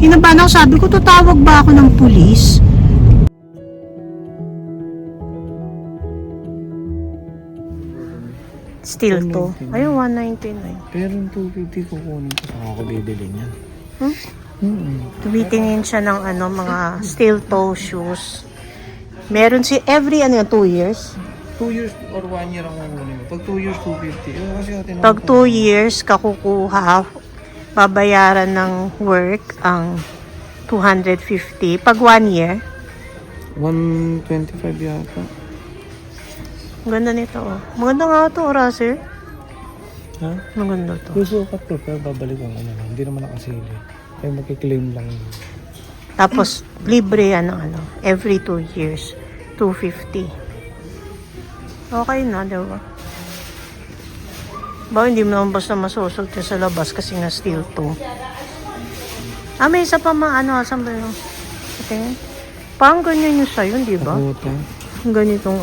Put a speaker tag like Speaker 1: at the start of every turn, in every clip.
Speaker 1: Kinabahan ako, sabi ko, tutawag ba ako ng pulis? Still to. Ayun, 199.
Speaker 2: Pero yung 250 kukunin ko sa ako bibili niyan.
Speaker 1: Tumitingin siya ng mga steel toe shoes. Meron si every 2 years.
Speaker 2: 2 years or 1 year ang kukunin mo. Pag 2 years, 250. Kasi atin
Speaker 1: Pag 2 years kakukuha, babayaran ng work ang 250. Pag 1 year,
Speaker 2: 125 yata.
Speaker 1: ang ganda nito. Maganda nga ito, Russell.
Speaker 2: Ha?
Speaker 1: Maganda to.
Speaker 2: Susukat ko pero babalik ko lang. Hindi naman nakasili. Kaya makiklaim lang.
Speaker 1: Tapos, libre yan ng every 2 years, 250. Okay na, diba? Ba, hindi mo naman basta masusot yun sa labas kasi nga steel to. May isa pa asan ba yun? Okay. Parang ganyan yung sa'yo, di ba?
Speaker 2: Kaputa.
Speaker 1: Ganitong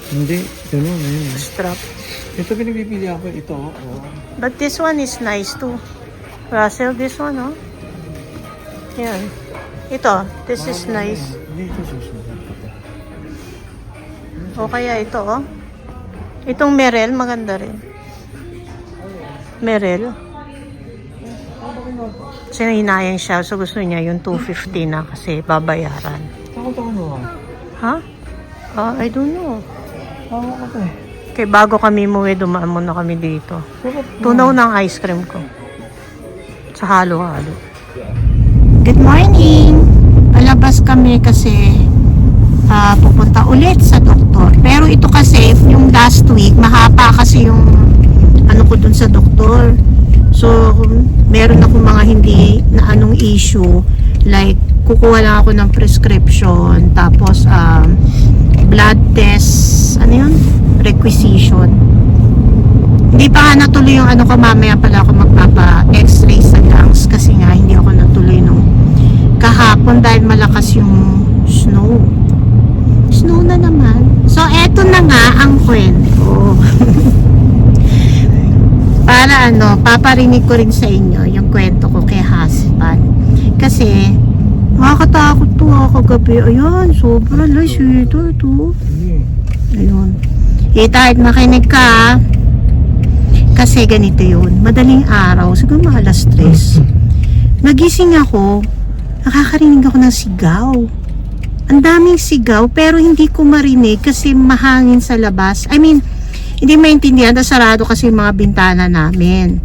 Speaker 2: Hindi. Ganun na yun.
Speaker 1: strap.
Speaker 2: Ito pinagpipili ako. Ito. Oh.
Speaker 1: But this one is nice too. Russell, this one, oh. Yan. Ito, this is nice.
Speaker 2: Hindi ito susunod.
Speaker 1: O kaya ito, oh. Itong Merrell, maganda rin. Merrell. Kasi nahinayang siya. So gusto niya yung 250 na kasi babayaran.
Speaker 2: Takot ako naman.
Speaker 1: Ha? I don't know.
Speaker 2: Takot ako eh.
Speaker 1: Kaya bago kami umuwi, dumaan muna kami dito.
Speaker 2: Bakit?
Speaker 1: Tunaw ng ice cream ko. Sa halo-halo. Good morning! Palabas kami kasi pupunta ulit sa doktor. Pero ito kasi, yung last week, mahaba kasi yung ko dun sa doktor. So, meron ako mga hindi na issue. Like, kukuha lang ako ng prescription. Tapos, blood test, requisition. Hindi pa nga natuloy yung ko, mamaya pala ako magpapa-x-ray sa lungs kasi nga hindi ako natuloy nung kahapon dahil malakas yung snow. Snow na naman. So, eto na nga ang kwento. Para paparinig ko rin sa inyo yung kwento ko kay husband. Kasi, nakakatakot to kagabi. Ayan, sobrang lays ito. Ayun. Kahit makinig ka, kasi ganito yun. Madaling araw, siguro mga alas 3. Nagising ako, nakakarinig ako ng sigaw. Ang daming sigaw, pero hindi ko marinig kasi mahangin sa labas. I mean, hindi maintindihan, sarado kasi yung mga bintana namin.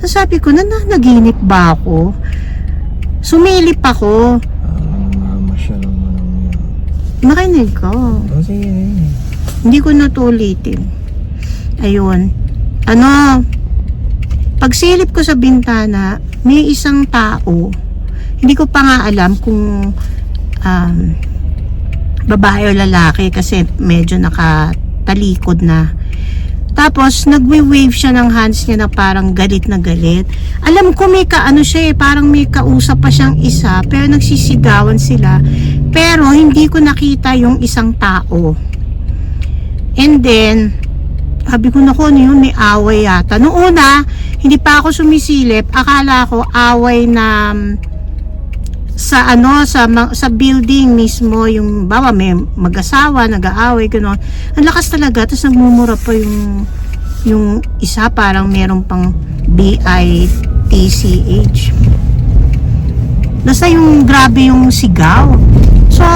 Speaker 1: So sabi ko, naginip ba ako? Sumilip ako.
Speaker 2: Masyadong
Speaker 1: Nakinig ko.
Speaker 2: Sige.
Speaker 1: Hindi ko natulitin. Ayun. Pagsilip ko sa bintana, may isang tao. Hindi ko pa nga alam kung babae o lalaki kasi medyo nakatalikod na. Tapos, nagwe-wave siya ng hands niya na parang galit na galit. Alam ko may siya parang may kausap pa siyang isa, pero nagsisigawan sila. Pero, hindi ko nakita yung isang tao. And then, sabi ko, naku, yun, may away yata. Noong una, hindi pa ako sumisilip. Akala ko, away na sa building mismo, yung bawa may mag-asawa, nag-aaway, gano'n. Ang lakas talaga, tapos nagmumura pa yung isa, parang meron pang BITCH. Basta yung grabe yung sigaw. So,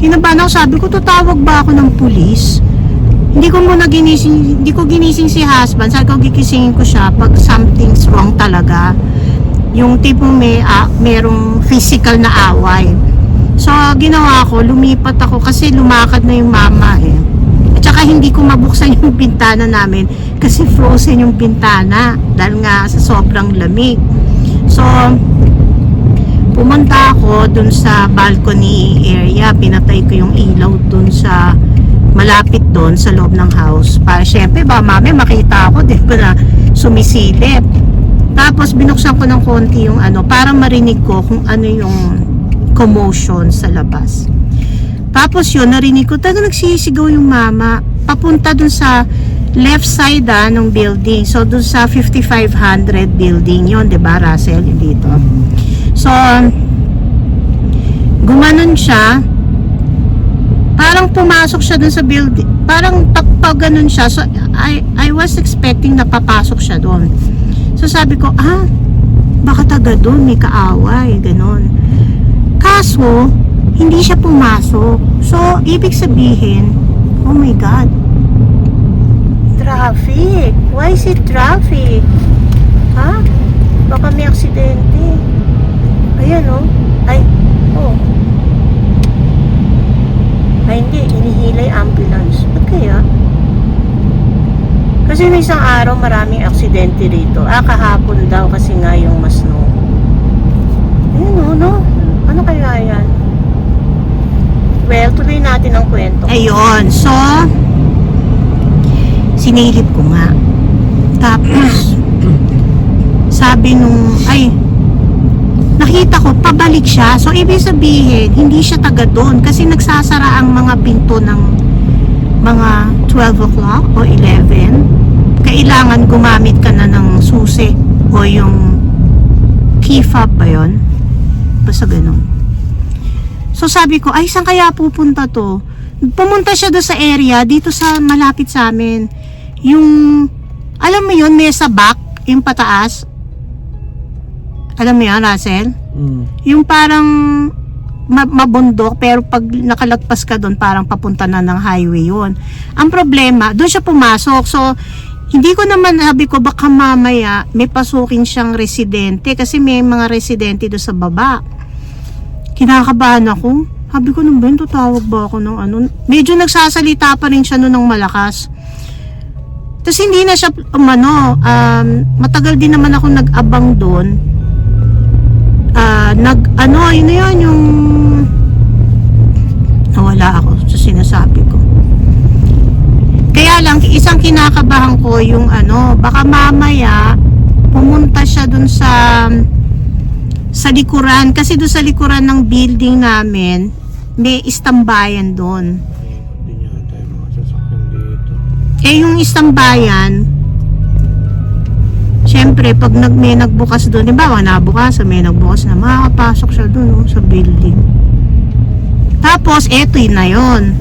Speaker 1: kinabahan ako, sabi ko, tutawag ba ako ng pulis? Hindi ko ginising si husband. Sabi ko, gigisingin ko siya pag something's wrong talaga. Yung tipong merong physical na away. So, ginawa ko, lumipat ako kasi lumakad na yung mama At saka hindi ko mabuksan yung bintana namin kasi frozen yung bintana dahil nga sa sobrang lamig. So, pumunta ako dun sa balcony area. Pinatay ko yung ilaw dun sa malapit dun sa loob ng house. Para syempre, mami, makita ako, di ba na sumisilip. Tapos binuksan ko ng konti yung para marinig ko kung ano yung commotion sa labas. Tapos yun, narinig ko, nagsisigaw yung mama. Papunta dun sa left side ng building. So dun sa 5500 building yun, 'di ba, Russell, yung dito. So, gumanon siya. Parang pumasok siya dun sa building. Parang pag ganun siya. So, I was expecting na papasok siya dun. So, sabi ko, baka taga dun, may kaaway, ganun. Kaso, hindi siya pumasok. So, ibig sabihin, oh my God, traffic. Why is it traffic? Ha? Baka may aksidente. Ayan, oh. Ay, oh. Ay, hindi. Hinihilay ambulance. Ba't kaya? Kasi may isang araw maraming aksidente rito. Kahapon daw kasi nga yung mas no. Ayun, oh, no? Ano kaya yan? Well, tuloy natin ang kwento. Ayun. So, sinilip ko nga. Tapos, sabi nung, nakita ko, pabalik siya. So, ibig sabihin, hindi siya taga doon. Kasi nagsasara ang mga pinto ng mga 12 o'clock o 11. Kailangan gumamit ka na ng susi o yung key fob ba yun? Basta ganun. So, sabi ko, saan kaya pupunta to? Pumunta siya doon sa area, dito sa malapit sa amin. Yung, alam mo yun, may sa back, yung pataas. Alam mo yan, Russell? Yung parang mabundok, pero pag nakalagpas ka doon, parang papunta na ng highway yun. Ang problema, doon siya pumasok. So, hindi ko naman sabi ko, baka mamaya may pasukin siyang residente kasi may mga residente doon sa baba. Kinakabahan ako. Sabi ko, nung ba yun, tutawag ba ako ng ano? Medyo nagsasalita pa rin siya noon ng malakas. Tapos hindi na siya, matagal din naman ako nag-abang doon. Yun na yun, yung nawala ako sa sinasabi ko. Kaya lang, isang kinakabahan ko yung baka mamaya pumunta siya dun sa likuran, kasi dun sa likuran ng building namin may istambayan dun.
Speaker 2: Hindi niya tayo mga sasakyan dito.
Speaker 1: Yung istambayan, syempre, pag may nagbukas doon, di ba, nabukas, may nagbukas na, makakapasok siya doon, sa building. Tapos, eto yun na yun.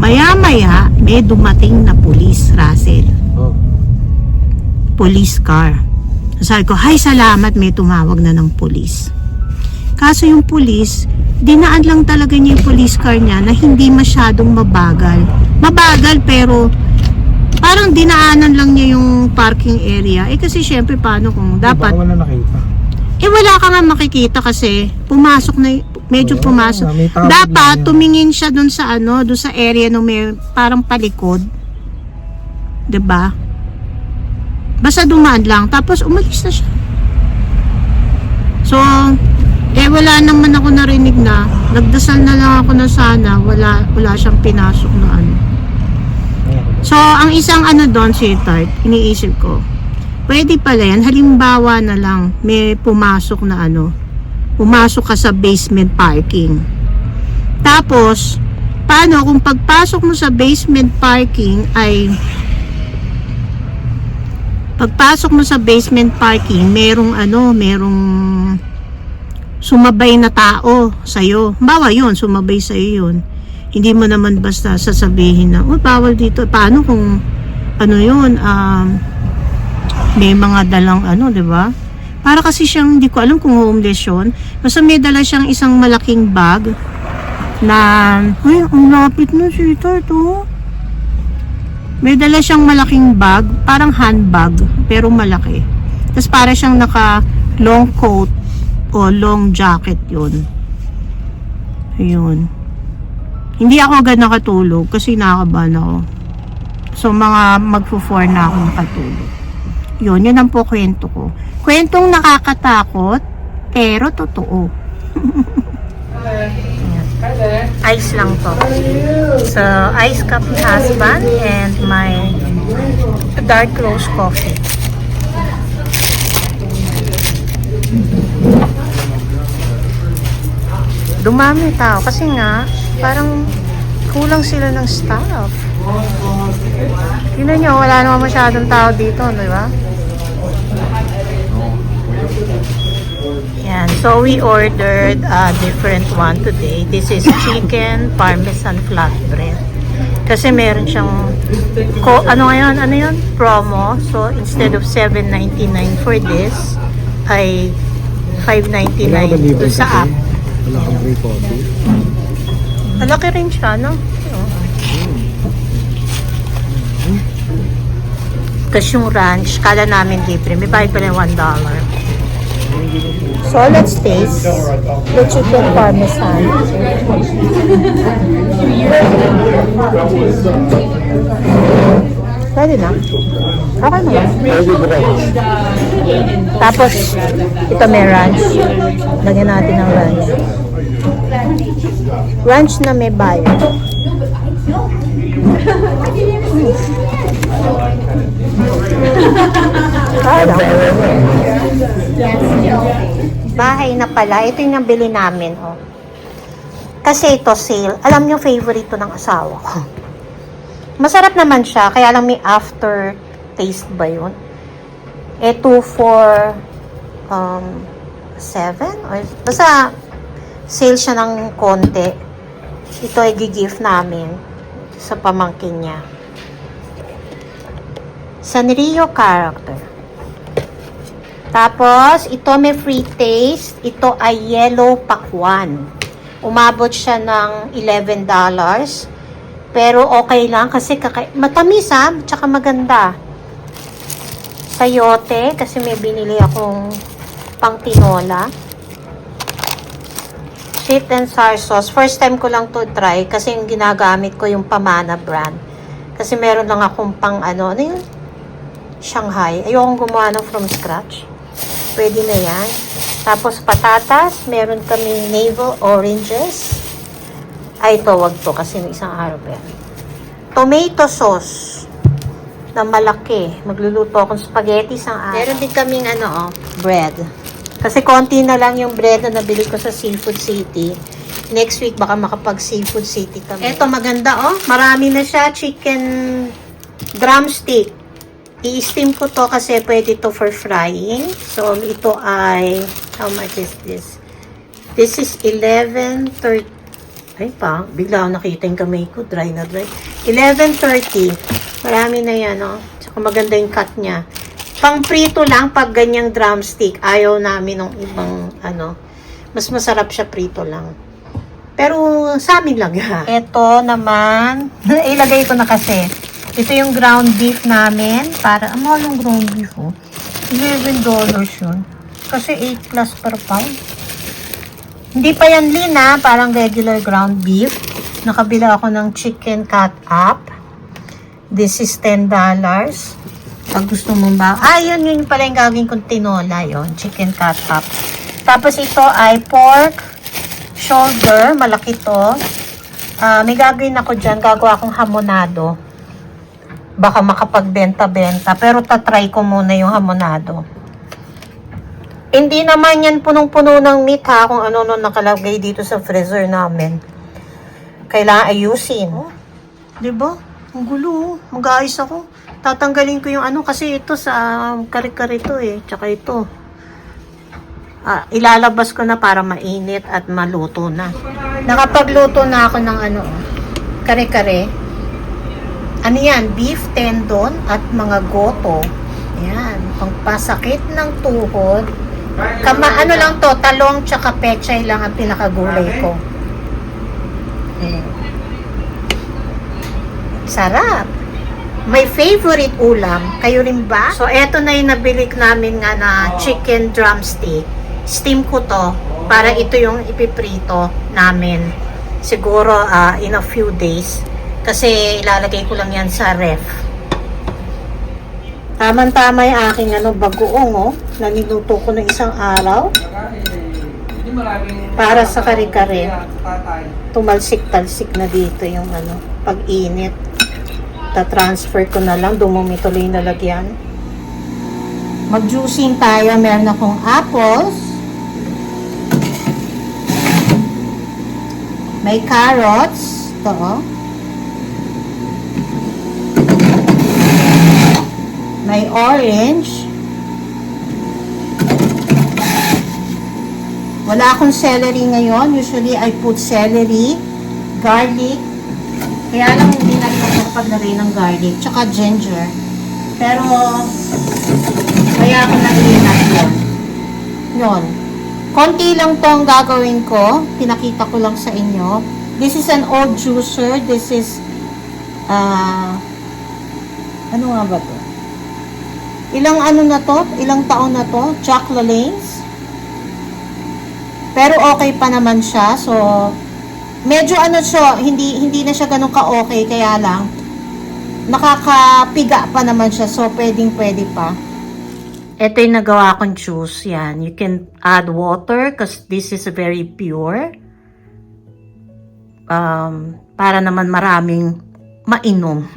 Speaker 1: Maya-maya, may dumating na police, Russell.
Speaker 2: Oh.
Speaker 1: Police car. Sabi ko, salamat, may tumawag na ng police. Kaso yung police, dinaan lang talaga niya yung police car niya na hindi masyadong mabagal. Mabagal, pero parang dinaanan lang niya yung parking area. Kasi syempre, paano kung dapat...
Speaker 2: Baka wala nakita.
Speaker 1: Wala ka nga makikita kasi pumasok na, medyo pumasok. Dapat tumingin siya dun sa dun sa area no may parang palikod. 'Di ba? Basta dumaan lang tapos umalis na siya. So, wala naman ako narinig na. Nagdasal na lang ako na sana wala siyang pinasok na So, ang isang doon, sweetheart, iniisip ko, pwede pala yan, halimbawa na lang, may pumasok na pumasok ka sa basement parking. Tapos, paano kung pagpasok mo sa basement parking merong sumabay na tao sa'yo. Bawa yun, sumabay sa'yo yun. Hindi mo naman basta sasabihin na, bawal dito. Paano kung may mga dalang di ba? Para kasi siyang, hindi ko alam kung homeless yun. Basta may dala siyang isang malaking bag na, ang lapit na sweetheart, May dala siyang malaking bag, parang handbag, pero malaki. Tapos para siyang naka long coat o long jacket yun. Ayun. Hindi ako agad nakatulog kasi nakakabahan ako. So, mga magpo-4 na ako nakatulog. Yun ang po kwento ko. Kwentong nakakatakot, pero totoo. Ice lang to. So, ice cup ni husband and my dark roast coffee. Dumami tao kasi nga parang kulang sila ng staff. Tingnan nyo, wala naman masyadong tao dito, di ba? Yan. So, we ordered a different one today. This is chicken parmesan flatbread. Kasi meron siyang, ano yun? Promo. So, instead of $7.99 for this, ay $5.99 sa app.
Speaker 2: Wala kang free coffee.
Speaker 1: Malaki rin siya, no? Tapos yung ranch, kala namin libre. May bayad pala $1. So, let's taste the chicken parmesan. Pwede na. Okay na. Tapos, ito may ranch. Lagyan natin ng ranch. Ranch na may bayad. Bahay na pala. Ito yung nabili namin. Oh. Kasi ito sale. Alam niyo, favorite to ng asawa ko. Masarap naman siya. Kaya lang may after taste ba yun? Ito for 7? Or, basta sale siya ng konti. Ito ay gigift namin sa pamangkin niya. Sanrio character. Tapos, ito may free taste. Ito ay yellow pakwan. Umabot siya ng $11. Pero okay lang kasi matamis tsaka maganda. Sayote, kasi may binili akong pang tinola. Sweet and sour sauce. First time ko lang to try kasi yung ginagamit ko yung Pamana brand. Kasi meron lang akong pang ano yun? Shanghai. Ayokong gumawa ng from scratch. Pwede na yan. Tapos patatas. Meron kami navel oranges. Ay, ito, wag to kasi may isang araw pa yan. Tomato sauce na malaki. Magluluto akong spaghetti isang araw. Meron din kaming bread. Kasi konti na lang yung bread na nabili ko sa Seafood City. Next week, baka makapag Seafood City kami. Ito, maganda Marami na siya. Chicken drumstick. I-steam ko to kasi pwede to for frying. So, ito ay, how much is this? This is 11.30. Ay pa, bigla ako nakita yung kamay ko. Dry na dry. 11.30. Marami na yan, Tsaka maganda yung cut niya. Pang prito lang pag ganyang drumstick. Ayaw namin ng ibang, Mas masarap siya prito lang. Pero, sa amin lang, ha. Ito naman, ilagay ko na kasi. Ito yung ground beef namin. Para, mahal yung ground beef, $11 yun. Kasi 8 plus per pound. Hindi pa yan lean, parang regular ground beef. Nakabila ako ng chicken cut up. This is $10. Pag gusto mo ba. Yun pala yung gagawin kong tinola, yun. Chicken cut up. Tapos ito ay pork shoulder. Malaki to. May gagawin ako dyan. Gagawa akong hamonado. Baka makapagbenta-benta. Pero tatry ko muna yung hamonado. Hindi naman yan punong-puno ng meat kung ano nakalagay dito sa freezer namin. Kailangan ayusin. Diba? Ang gulo. Mag-aayos ako. Tatanggalin ko yung kasi ito sa kare-kare to Tsaka ito. Ilalabas ko na para mainit at maluto na. Nakapagluto na ako ng kare-kare. Ano yan? Beef tendon at mga goto. Yan. Pangpasakit ng tuhod. Ano lang to, talong tsaka pechay lang ang pinakagulay ko. Sarap. My favorite ulam. Kayo rin ba? So, eto na yung nabili namin nga na chicken drumstick. Steam ko to para ito yung ipiprito namin. Siguro in a few days. Kasi ilalagay ko lang yan sa ref. Tama-tama yung aking bagoong na niluto ko ng isang araw para sa kare-kare. Tumalsik-talsik na dito yung pag-init. Ta-transfer ko na lang, dumumi tuloy na lagyan. Mag-juicing tayo. Meron akong apples. May carrots. Ito May orange. Wala akong celery ngayon. Usually, I put celery, garlic. Kaya lang hindi na ito paglagay ng garlic. Tsaka ginger. Pero, kaya ako nag-iinat yun. Yun. Konti lang to ang gagawin ko. Pinakita ko lang sa inyo. This is an old juicer. This is, ano nga ba to? Ilang ano na to? Ilang taon na to? Jack LaLanne's. Pero okay pa naman siya. So, medyo ano siya, hindi na siya ganun ka-okay. Kaya lang, nakakapiga pa naman siya. So, pwede pa. Ito yung nagawa kong juice. Yan. You can add water because this is very pure. Para naman maraming mainom.